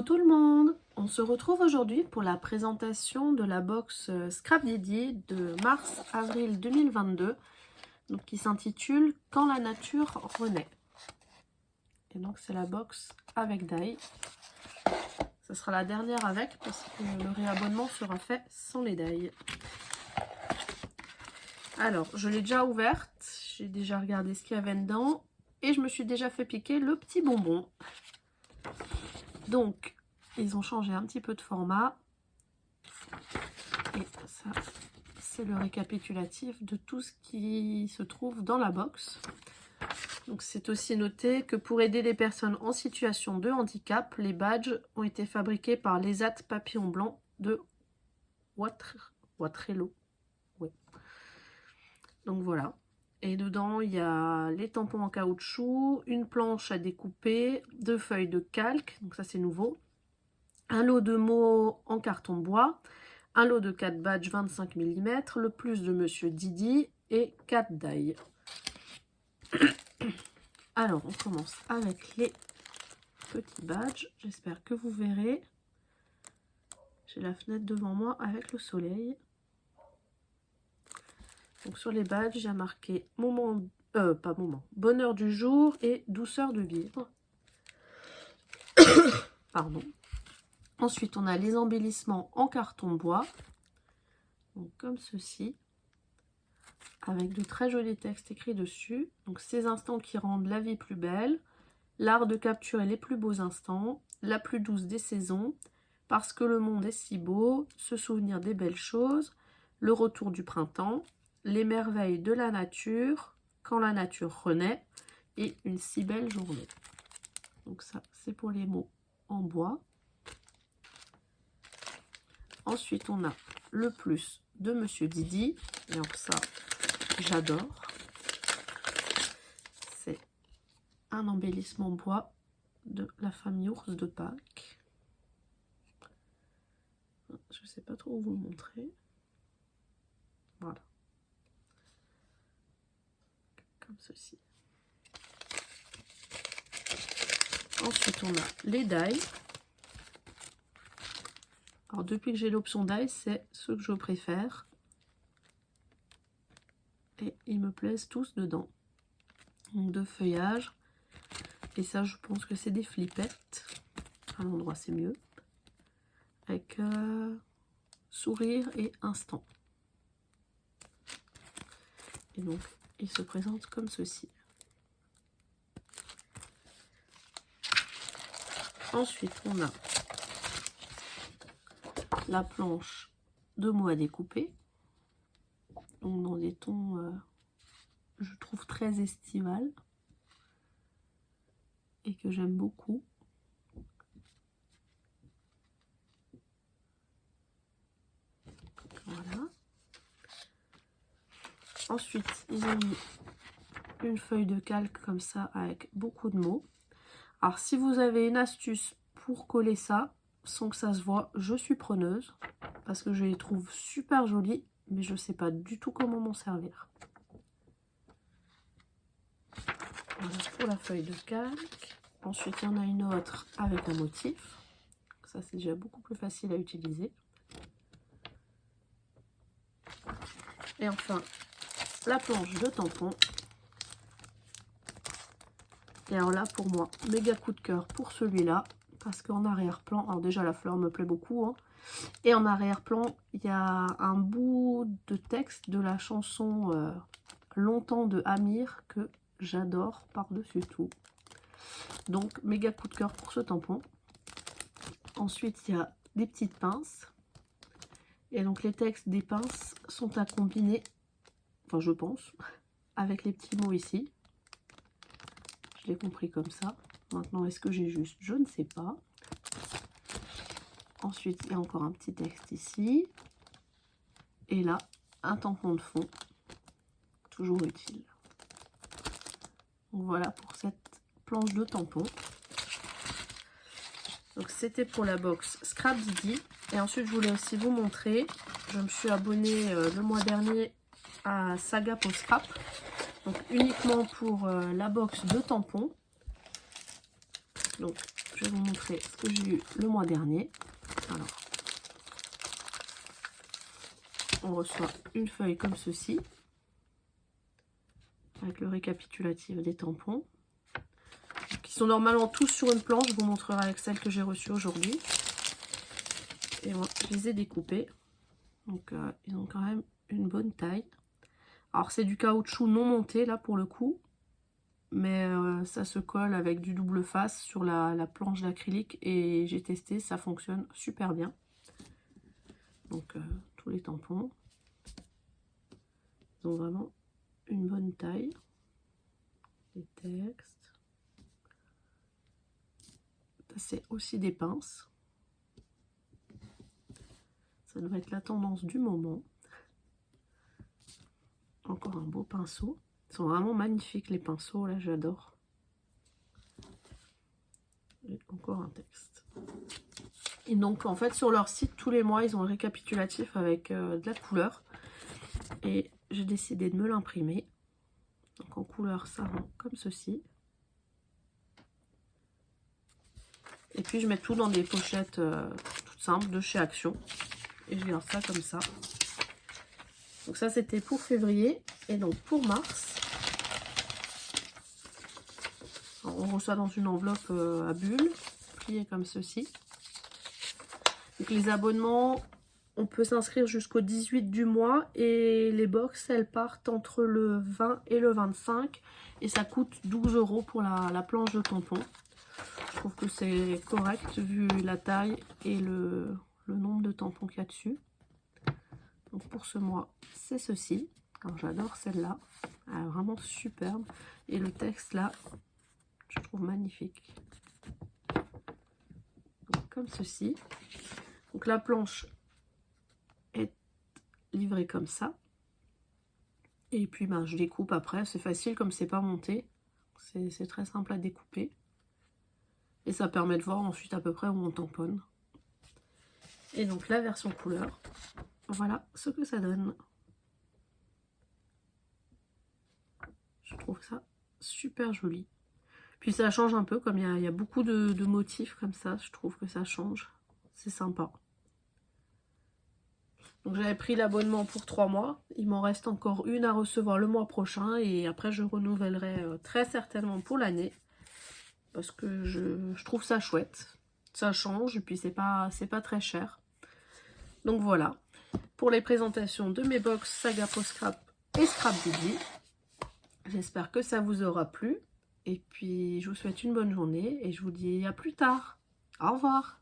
tout le monde! On se retrouve aujourd'hui pour la présentation de la box Scrap Didi de mars-avril 2022, donc qui s'intitule « Quand la nature renaît ». Et donc c'est la box avec die. Ce sera la dernière avec parce que le réabonnement sera fait sans les die. Alors, je l'ai déjà ouverte, j'ai déjà regardé ce qu'il y avait dedans et je me suis déjà fait piquer le petit bonbon. Donc, ils ont changé un petit peu de format. Et ça, c'est le récapitulatif de tout ce qui se trouve dans la box. Donc, c'est aussi noté que pour aider les personnes en situation de handicap, les badges ont été fabriqués par l'ESAT Papillon Blanc de Watrello. Ouais. Donc, voilà. Et dedans, il y a les tampons en caoutchouc, une planche à découper, 2 feuilles de calque, donc ça c'est nouveau, un lot de mots en carton bois, un lot de 4 badges 25 mm, le plus de Monsieur Didi et 4 die. Alors, on commence avec les petits badges. J'espère que vous verrez. J'ai la fenêtre devant moi avec le soleil. Donc sur les badges, j'ai marqué bonheur du jour et douceur de vivre. Pardon. Ensuite, on a les embellissements en carton bois, donc comme ceci, avec de très jolis textes écrits dessus. Donc ces instants qui rendent la vie plus belle, l'art de capturer les plus beaux instants, la plus douce des saisons, parce que le monde est si beau, se souvenir des belles choses, le retour du printemps, les merveilles de la nature, quand la nature renaît, et une si belle journée. Donc ça, c'est pour les mots en bois. Ensuite, on a le plus de Monsieur Didi. Donc ça, j'adore. C'est un embellissement bois de la famille Ours de Pâques. Je ne sais pas trop où vous le montrer. Voilà. Comme ceci. Ensuite, on a les die. Alors, depuis que j'ai l'option die, c'est ceux que je préfère. Et ils me plaisent tous dedans. Donc, 2 feuillages. Et ça, je pense que c'est des flippettes. À l'endroit, c'est mieux. Avec sourire et instant. Et donc, ils se présentent comme ceci. Ensuite, on a la planche de mots à découper. Donc, dans des tons, je trouve, très estival. Et que j'aime beaucoup. Voilà. Ensuite, ils ont mis une feuille de calque comme ça avec beaucoup de mots. Alors, si vous avez une astuce pour coller ça sans que ça se voit, je suis preneuse parce que je les trouve super jolies, mais je ne sais pas du tout comment m'en servir. Voilà pour la feuille de calque. Ensuite, il y en a une autre avec un motif. Ça, c'est déjà beaucoup plus facile à utiliser. Et enfin, la planche de tampon. Et alors là, pour moi, méga coup de cœur pour celui-là. Parce qu'en arrière-plan, alors déjà la fleur me plaît beaucoup. Hein, et en arrière-plan, il y a un bout de texte de la chanson Longtemps de Amir que j'adore par-dessus tout. Donc, méga coup de cœur pour ce tampon. Ensuite, il y a des petites pinces. Et donc, les textes des pinces sont à combiner, enfin, je pense, avec les petits mots ici. Je l'ai compris comme ça. Maintenant, est-ce que j'ai juste? Je ne sais pas. Ensuite, il y a encore un petit texte ici. Et là, un tampon de fond. Toujours utile. Donc, voilà pour cette planche de tampon. Donc, c'était pour la box Scrap Didi. Et ensuite, je voulais aussi vous montrer. Je me suis abonnée le mois dernier à Saga pour Scrap. Donc, uniquement pour la box de tampons. Donc, je vais vous montrer ce que j'ai eu le mois dernier. Alors, on reçoit une feuille comme ceci, avec le récapitulatif des tampons, qui sont normalement tous sur une planche. Je vous montrerai avec celle que j'ai reçue aujourd'hui. Et moi, je les ai découpés. Donc, ils ont quand même une bonne taille. Alors, c'est du caoutchouc non monté, là, pour le coup. Mais ça se colle avec du double face sur la planche d'acrylique. Et j'ai testé, ça fonctionne super bien. Donc, tous les tampons. Ils ont vraiment une bonne taille. Les textes. C'est aussi des pinces. Ça devrait être la tendance du moment. Encore un beau pinceau. Ils sont vraiment magnifiques les pinceaux, là j'adore. Et encore un texte. Et donc en fait sur leur site, tous les mois, ils ont un récapitulatif avec de la couleur. Et j'ai décidé de me l'imprimer. Donc en couleur, ça rend comme ceci. Et puis je mets tout dans des pochettes toutes simples de chez Action. Et je garde ça comme ça. Donc ça c'était pour février. Et donc pour mars, on reçoit dans une enveloppe à bulles, pliée comme ceci. Donc les abonnements, on peut s'inscrire jusqu'au 18 du mois. Et les box, elles partent entre le 20 et le 25. Et ça coûte 12 € pour la planche de tampons. Je trouve que c'est correct vu la taille et le nombre de tampons qu'il y a dessus. Donc pour ce mois, c'est ceci. Alors j'adore celle-là. Elle est vraiment superbe. Et le texte là, je trouve magnifique. Donc, comme ceci. Donc la planche est livrée comme ça. Et puis ben, je découpe après. C'est facile comme c'est pas monté. C'est très simple à découper. Et ça permet de voir ensuite à peu près où on tamponne. Et donc la version couleur. Voilà ce que ça donne. Je trouve ça super joli. Puis ça change un peu, comme il y a beaucoup de motifs comme ça, je trouve que ça change. C'est sympa. Donc j'avais pris l'abonnement pour 3 mois. Il m'en reste encore une à recevoir le mois prochain. Et après je renouvellerai très certainement pour l'année. Parce que je trouve ça chouette. Ça change et puis c'est pas très cher. Donc voilà. Pour les présentations de mes box Saga Post Scrap et Scrap Buddy. J'espère que ça vous aura plu. Et puis, je vous souhaite une bonne journée et je vous dis à plus tard. Au revoir.